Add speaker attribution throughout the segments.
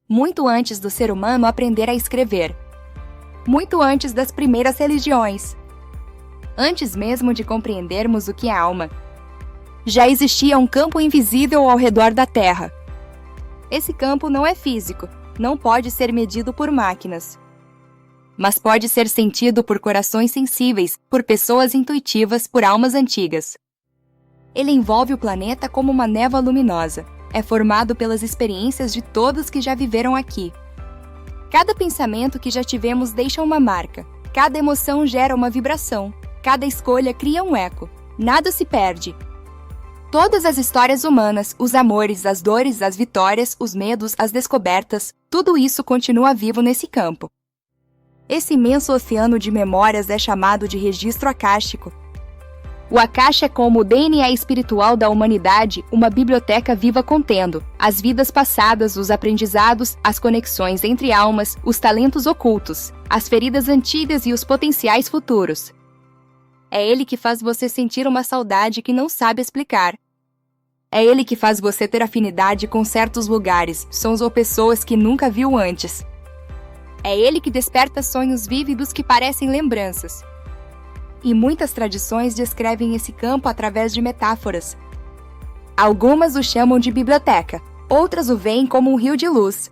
Speaker 1: muito antes do ser humano aprender a escrever, muito antes das primeiras religiões, antes mesmo de compreendermos o que é alma. Já existia um campo invisível ao redor da Terra. Esse campo não é físico, não pode ser medido por máquinas, mas pode ser sentido por corações sensíveis, por pessoas intuitivas, por almas antigas. Ele envolve o planeta como uma névoa luminosa. É formado pelas experiências de todos que já viveram aqui. Cada pensamento que já tivemos deixa uma marca. Cada emoção gera uma vibração. Cada escolha cria um eco. Nada se perde. Todas as histórias humanas, os amores, as dores, as vitórias, os medos, as descobertas, tudo isso continua vivo nesse campo. Esse imenso oceano de memórias é chamado de registro acástico. O Akasha é como o DNA espiritual da humanidade, uma biblioteca viva contendo as vidas passadas, os aprendizados, as conexões entre almas, os talentos ocultos, as feridas antigas e os potenciais futuros. É ele que faz você sentir uma saudade que não sabe explicar. É ele que faz você ter afinidade com certos lugares, sons ou pessoas que nunca viu antes. É ele que desperta sonhos vívidos que parecem lembranças. E muitas tradições descrevem esse campo através de metáforas. Algumas o chamam de biblioteca, outras o veem como um rio de luz.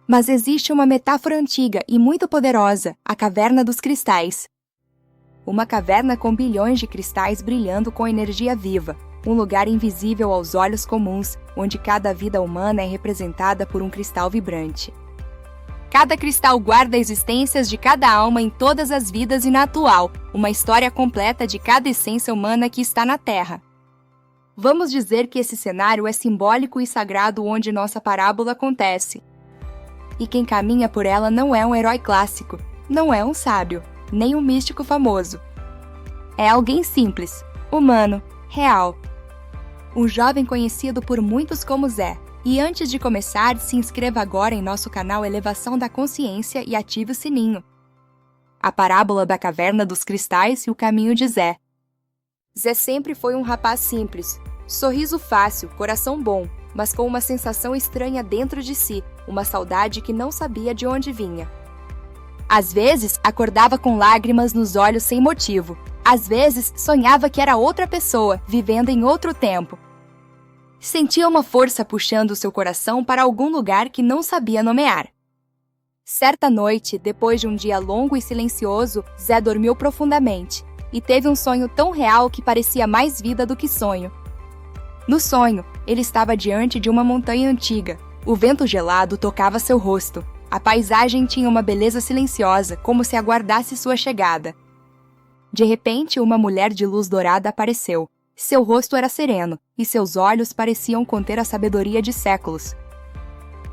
Speaker 1: Mas existe uma metáfora antiga e muito poderosa, a Caverna dos Cristais. Uma caverna com bilhões de cristais brilhando com energia viva, um lugar invisível aos olhos comuns, onde cada vida humana é representada por um cristal vibrante. Cada cristal guarda existências de cada alma em todas as vidas e na atual, uma história completa de cada essência humana que está na Terra. Vamos dizer que esse cenário é simbólico e sagrado onde nossa parábola acontece. E quem caminha por ela não é um herói clássico, não é um sábio, nem um místico famoso. É alguém simples, humano, real. Um jovem conhecido por muitos como Zé. E antes de começar, se inscreva agora em nosso canal Elevação da Consciência e ative o sininho. A parábola da Caverna dos Cristais e o caminho de Zé. Zé sempre foi um rapaz simples, sorriso fácil, coração bom, mas com uma sensação estranha dentro de si, uma saudade que não sabia de onde vinha. Às vezes, acordava com lágrimas nos olhos sem motivo. Às vezes, sonhava que era outra pessoa, vivendo em outro tempo. Sentia uma força puxando seu coração para algum lugar que não sabia nomear. Certa noite, depois de um dia longo e silencioso, Zé dormiu profundamente e teve um sonho tão real que parecia mais vida do que sonho. No sonho, ele estava diante de uma montanha antiga. O vento gelado tocava seu rosto. A paisagem tinha uma beleza silenciosa, como se aguardasse sua chegada. De repente, uma mulher de luz dourada apareceu. Seu rosto era sereno, e seus olhos pareciam conter a sabedoria de séculos.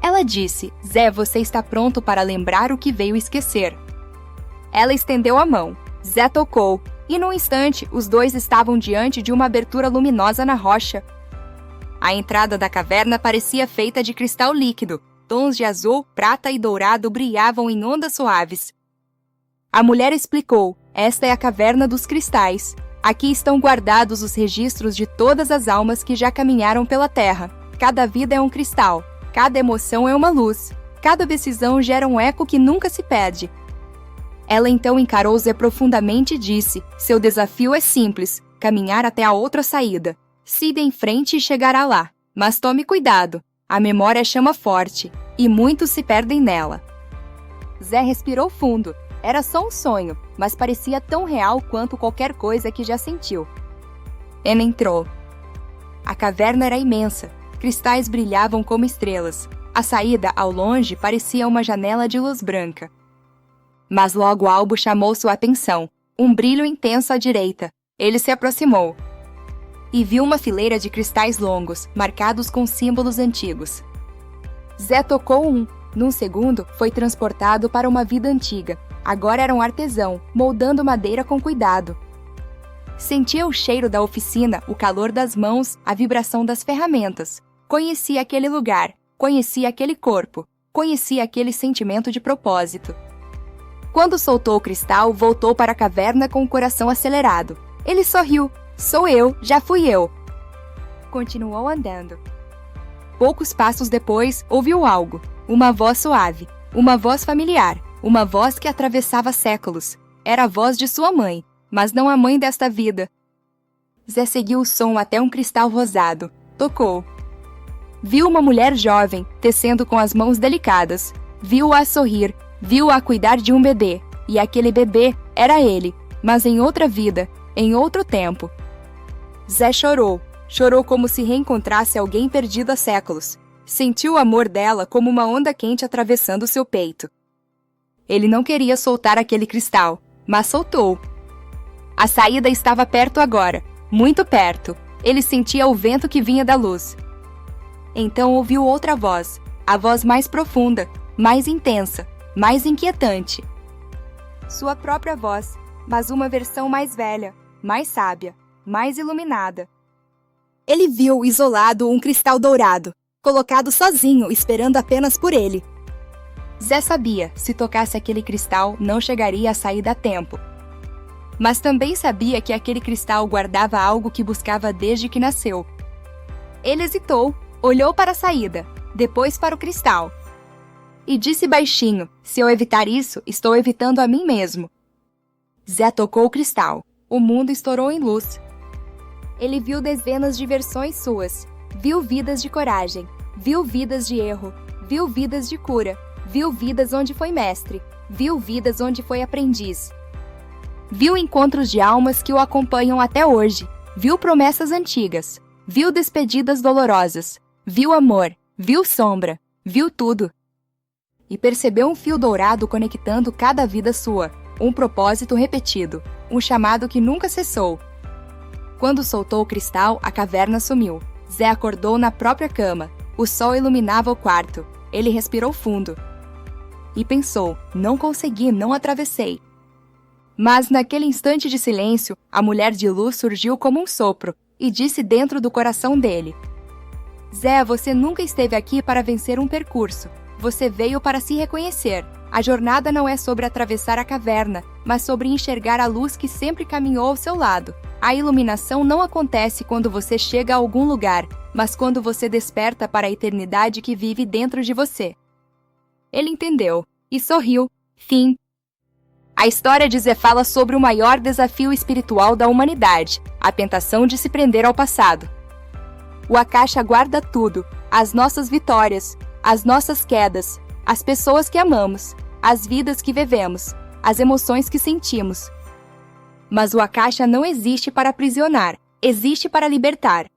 Speaker 1: Ela disse: Zé, você está pronto para lembrar o que veio esquecer. Ela estendeu a mão. Zé tocou, e num instante, os dois estavam diante de uma abertura luminosa na rocha. A entrada da caverna parecia feita de cristal líquido. Tons de azul, prata e dourado brilhavam em ondas suaves. A mulher explicou: esta é a Caverna dos Cristais. Aqui estão guardados os registros de todas as almas que já caminharam pela Terra. Cada vida é um cristal, cada emoção é uma luz, cada decisão gera um eco que nunca se perde. Ela então encarou Zé profundamente e disse: seu desafio é simples, caminhar até a outra saída. Siga em frente e chegará lá. Mas tome cuidado, a memória chama forte, e muitos se perdem nela. Zé respirou fundo. Era só um sonho, mas parecia tão real quanto qualquer coisa que já sentiu. Ela entrou. A caverna era imensa. Cristais brilhavam como estrelas. A saída, ao longe, parecia uma janela de luz branca. Mas logo algo chamou sua atenção. Um brilho intenso à direita. Ele se aproximou. E viu uma fileira de cristais longos, marcados com símbolos antigos. Zé tocou um. Num segundo, foi transportado para uma vida antiga. Agora era um artesão, moldando madeira com cuidado. Sentia o cheiro da oficina, o calor das mãos, a vibração das ferramentas. Conhecia aquele lugar, conhecia aquele corpo, conhecia aquele sentimento de propósito. Quando soltou o cristal, voltou para a caverna com o coração acelerado. Ele sorriu. Sou eu, já fui eu. Continuou andando. Poucos passos depois, ouviu algo. Uma voz suave, uma voz familiar, uma voz que atravessava séculos. Era a voz de sua mãe, mas não a mãe desta vida. Zé seguiu o som até um cristal rosado. Tocou. Viu uma mulher jovem, tecendo com as mãos delicadas. Viu-a sorrir, viu-a cuidar de um bebê. E aquele bebê era ele, mas em outra vida, em outro tempo. Zé chorou. Chorou como se reencontrasse alguém perdido há séculos. Sentiu o amor dela como uma onda quente atravessando seu peito. Ele não queria soltar aquele cristal, mas soltou. A saída estava perto agora, muito perto. Ele sentia o vento que vinha da luz. Então ouviu outra voz, a voz mais profunda, mais intensa, mais inquietante. Sua própria voz, mas uma versão mais velha, mais sábia, mais iluminada. Ele viu, isolado, um cristal dourado, colocado sozinho, esperando apenas por ele. Zé sabia, se tocasse aquele cristal, não chegaria a sair a tempo. Mas também sabia que aquele cristal guardava algo que buscava desde que nasceu. Ele hesitou, olhou para a saída, depois para o cristal. E disse baixinho, se eu evitar isso, estou evitando a mim mesmo. Zé tocou o cristal. O mundo estourou em luz. Ele viu dezenas de versões suas. Viu vidas de coragem. Viu vidas de erro. Viu vidas de cura. Viu vidas onde foi mestre. Viu vidas onde foi aprendiz. Viu encontros de almas que o acompanham até hoje. Viu promessas antigas. Viu despedidas dolorosas. Viu amor. Viu sombra. Viu tudo. E percebeu um fio dourado conectando cada vida sua. Um propósito repetido. Um chamado que nunca cessou. Quando soltou o cristal, a caverna sumiu. Zé acordou na própria cama. O sol iluminava o quarto. Ele respirou fundo. E pensou, não consegui, não atravessei. Mas naquele instante de silêncio, a mulher de luz surgiu como um sopro e disse dentro do coração dele: Zé, você nunca esteve aqui para vencer um percurso. Você veio para se reconhecer. A jornada não é sobre atravessar a caverna, mas sobre enxergar a luz que sempre caminhou ao seu lado. A iluminação não acontece quando você chega a algum lugar, mas quando você desperta para a eternidade que vive dentro de você. Ele entendeu e sorriu. Fim. A história de Zé fala sobre o maior desafio espiritual da humanidade, a tentação de se prender ao passado. O Akasha guarda tudo, as nossas vitórias, as nossas quedas, as pessoas que amamos, as vidas que vivemos, as emoções que sentimos. Mas o Akasha não existe para aprisionar, existe para libertar.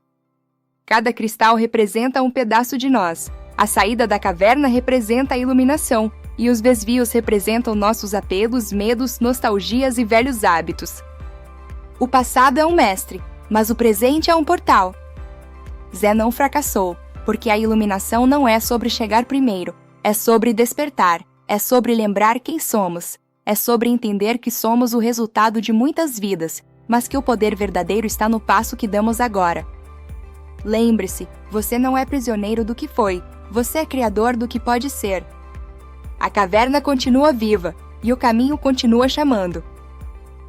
Speaker 1: Cada cristal representa um pedaço de nós. A saída da caverna representa a iluminação, e os desvios representam nossos apelos, medos, nostalgias e velhos hábitos. O passado é um mestre, mas o presente é um portal. Zé não fracassou, porque a iluminação não é sobre chegar primeiro, é sobre despertar, é sobre lembrar quem somos, é sobre entender que somos o resultado de muitas vidas, mas que o poder verdadeiro está no passo que damos agora. Lembre-se, você não é prisioneiro do que foi, você é criador do que pode ser. A caverna continua viva, e o caminho continua chamando.